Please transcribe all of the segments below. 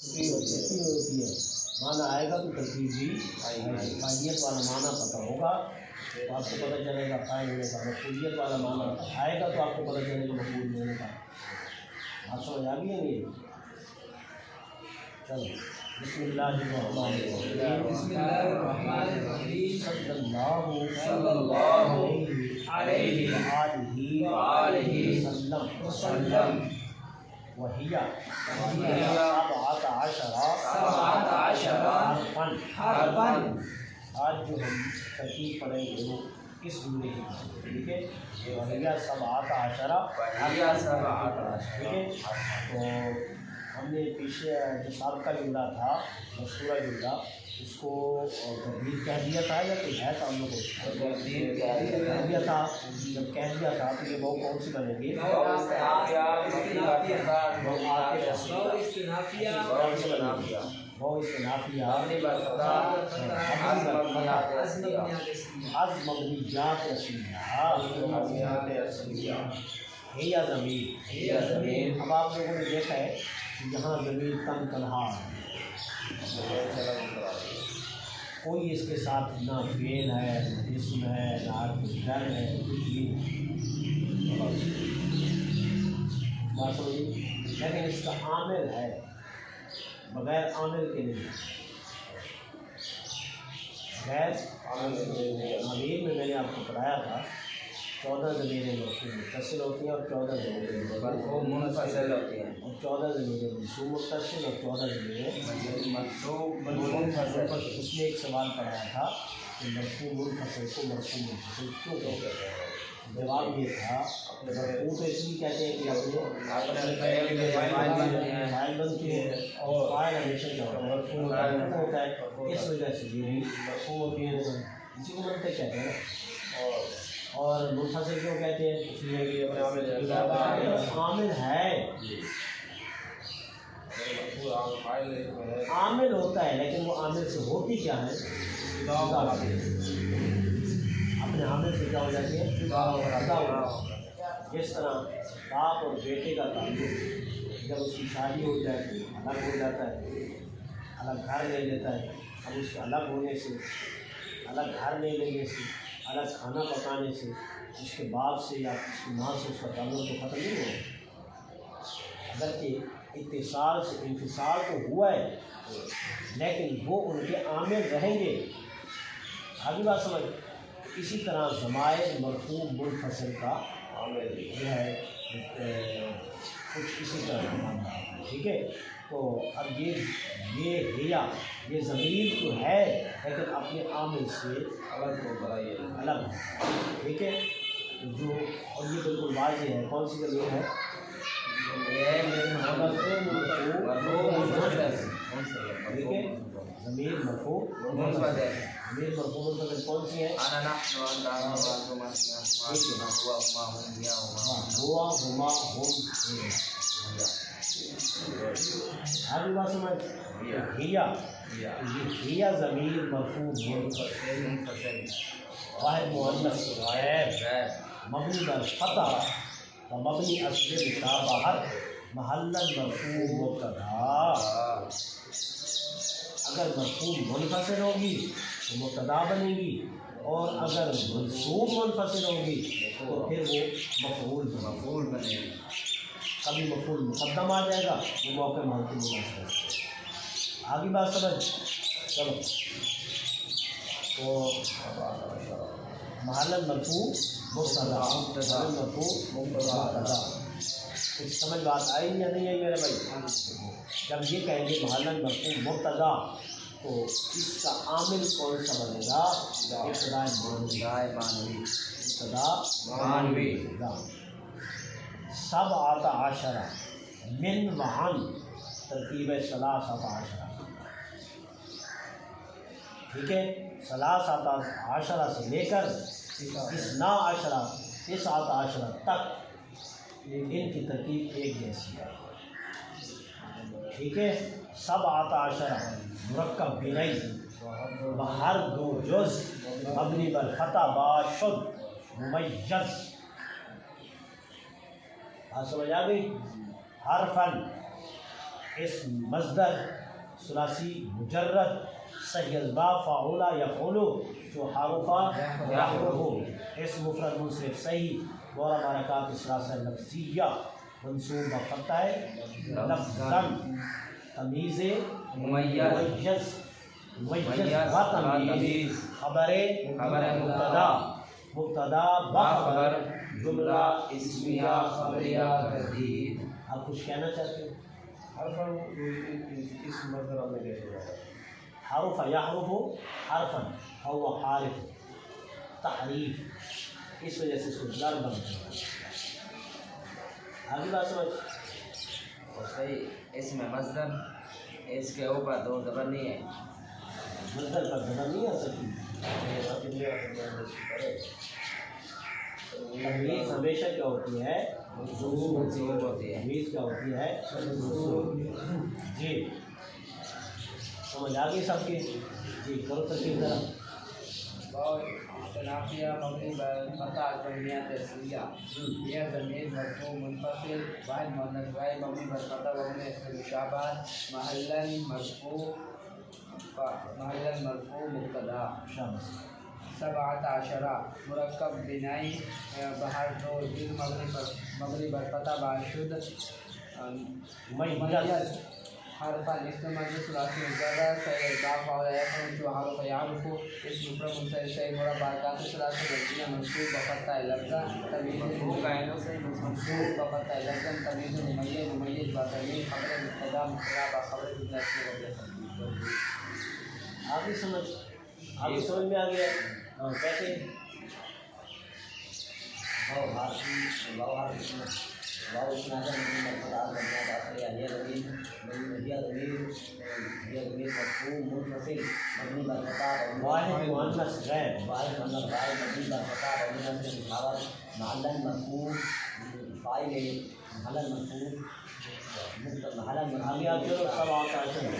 ہوتی ہے معنی آئے گا تو ترکیب بھی فاعلیت والا معنی پتہ ہوگا تو آپ کو پتہ چلے گا فاعل ہونے کا، مفعولیت والا معنی آئے گا تو آپ کو پتہ چلے گا مفعول ہونے کا۔ بات سمجھ آ گئی ہے نہیں؟ چلو بسم اللہ الرحمن الرحیم صلی اللہ علیہ وآلہ وسلم وہیا سبعۃ عشر حرفاً۔ آج جو ہم ترکیب پڑھیں گے وہ اس جملے کی ٹھیک ہے، وہیا سبعۃ عشر ٹھیک ہے۔ تو ہم نے پیچھے جو سابقہ جملہ تھا مذکورہ جملہ اس کو تبدیل کہہ دیا تھا یا کوئی ہے تو ہم لوگ کو کہہ دیا تھا۔ جب کہہ دیا تھا تو یہ وہ کون سی بنے گی؟ وہ استنافیہ از مبنیات اصلیہ ہے یا ضمیر۔ اب آپ لوگوں نے دیکھا ہے کہ یہاں ضمیر تنہا ہے، کوئی اس کے ساتھ نہ فعل ہے نہ اسم ہے نہ حرف جر ہے، کچھ بھی بات سمجھیے۔ لیکن اس کا عامل ہے، بغیر عامل کے نہیں، بغیر عامل میں نے آپ کو پڑھایا تھا 14 ضمیریں متصل ہوتی ہیں اور 14 ضمیریں منفصل ہوتی ہیں، اور 14 ضمیریں منصوب متصل اور 14 ضمیریں منفصل۔ اس میں ایک سوال پڑھایا تھا کہ مرفوع منفصل کو مرفوع منفصل کیوں کہتے ہیں؟ جواب یہ تھا مرفوع تو اس لیے کہتے ہیں کہ اپنے فاعل بنتی ہے اور فاعل ہمیشہ کیا ہوتا ہے؟ مرفوع ہوتا ہے، اس وجہ سے یہ مرفوع ہوتی ہے، اسی کو منطق کہتے ہیں۔ اور منفصل کیوں کہتے ہیں؟ اس لیے کہ عامل ہے، عامل ہوتا ہے لیکن وہ عامل سے ہوتی کیا ہے؟ اپنے عامل سے کیا ہو جاتی ہے؟ جس طرح باپ اور بیٹے کا تعلق جب اس کی شادی ہو جائے تو الگ ہو جاتا ہے، الگ گھر لے لیتا ہے۔ اب اس کے الگ ہونے سے، الگ گھر لے لینے سے، الگ کھانا پکانے سے اس کے باپ سے یا اس کی ماں سے اس کا تعلق تو ختم نہیں ہوا، اگرچہ اتصال سے انفصال تو ہوا ہے لیکن وہ ان کے عامل رہیں گے۔ آگے بات سمجھ۔ اسی طرح ضمائر مرفوع منفصل کا عامل جو ہے کچھ اسی طرح ماننا ہے، ٹھیک ہے۔ تو اب یہ ضمیر تو ہے لیکن اپنے عامل سے الگ، ٹھیک ہے۔ جو اور یہ بالکل واضح ہے، کون سی ضمیر ہے؟ ٹھیک ہے، ضمیر مرفوع ضمیر مرفوع منفصل کون سی ہے؟ ہوا ہما ہم۔ آگے بات سمجھ۔ ہیا ضمیر مرفوع منفصل واحد مؤنث غائب مبنی بالفتح و مبنی اصل مشابہت محلا مرفوع مبتدا۔ اگر مرفوع منفصل ہوگی تو مبتدا بنے گی، اور اگر منصوب منفصل ہوگی تو پھر وہ مفعول بنے گی۔ کبھی مفعول مقدم آ جائے گا، وہ موقع محل مناسب۔ آگے بات سمجھ۔ چلو تو محل مرفوع مبتدا، مرفوع مبتدا، کچھ سمجھ بات آئی یا نہیں آئی میرے بھائی؟ جب یہ کہیں گے محل مرفوع مبتدا تو اس کا عامل کون سا بنے گا؟ ابتدا مانوی۔ سبعۃ عشر من وعن ترکیب ثلاثۃ عشر، ٹھیک ہے۔ ثلاثۃ عشر سے لے کر اثنا عشر تسعۃ عشر تک ان کی ترکیب ایک جیسی ہے، ٹھیک ہے۔ سبعۃ عشر مرکب بنائی بہر دو جز مبنی بالفتح باشد ممیز۔ بات سمجھ آ گئی؟ حرفاً اسم مصدر ثلاثی مجرد صحیح البا فعولا یفعلو جو حرفا یحرفو اسم مفرد منصرف صحیح غور برکات ثلاثہ لفظیہ منصوب بفتح لفظاً تمیز ممیز و تمیز خبر مبتدا بخبر جملہ اسمیہ خبریہ تردید. آپ کچھ کہنا چاہتے ہیں؟ اس مصدر میں کیسے ہوگا؟ حرف یحرف حرفا او حارف تحریف اس وجہ سے اس کو ضرب بن گیا. آگے بات سمجھ. اور صحیح اس میں مصدر اس کے اوپر دو زبر نہیں ہے. مصدر پر زبر نہیں آ سکتی. تمیز ہمیشہ کیا ہوتی ہے؟ منصوب ہوتی ہے. تمیز کیا ہوتی ہے؟ جی سمجھ آ گئی سب کی؟ جی کرو ترکیب ذرا. اختلافیہ مبنی بر فتح ضمیہ تسلیہ. یہ ضمیر مرفوع منفصل واحد مؤنث واحد مبنی بر فتح ومن مشابہ محلا مرفوع مبتدا. سبعۃ عشرہ مرکب بنائی بہر دو دل مبنی بر فتح باشد میز حرف اسم مجلس ثلاثی مجرد صحیح الباء فعل یفعل جو حرف یعرف اسم مفرد منصرف صحیح غور برکات ثلاثی لفظیہ منصوب بفتح لفظا تمیز منصوب بفتح لفظا تمیز ممیز با تمیز خبر مبتدا مبتدا با خبر جملہ اسمیہ وغیرہ. آگے سمجھ میں آ گیا. کیسے واحد مؤنث غیر آگے آپ چلو.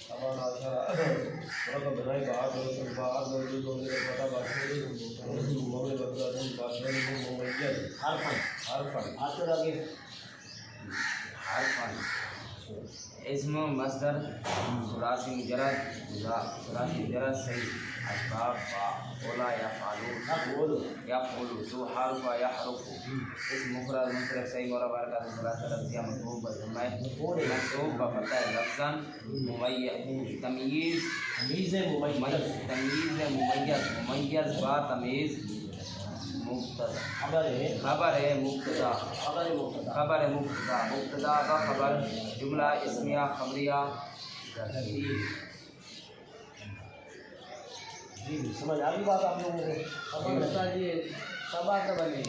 سبعۃ عشرہ مرکب بنائی بہر دو دل بہر دو دل مبنی بر فتح باشد ممیز حرفا آپ چلو آگے. حرفاً اسم مصدر ثلاثی مجرد صحیح اسباب فعولا یفعلو ذو حرف یحرف اسم مفرد منصرف صحیح غور برکات ثلاثہ لفظیہ منصوب منصوب بفتح لفظا تمیز ممیز با تمیز خبر مبتدا با خبر جملہ اسمیہ خبریہ تردید. جی سمجھ آ گئی بات آپ لوگوں کو؟ استاد یہ سبا کا بنے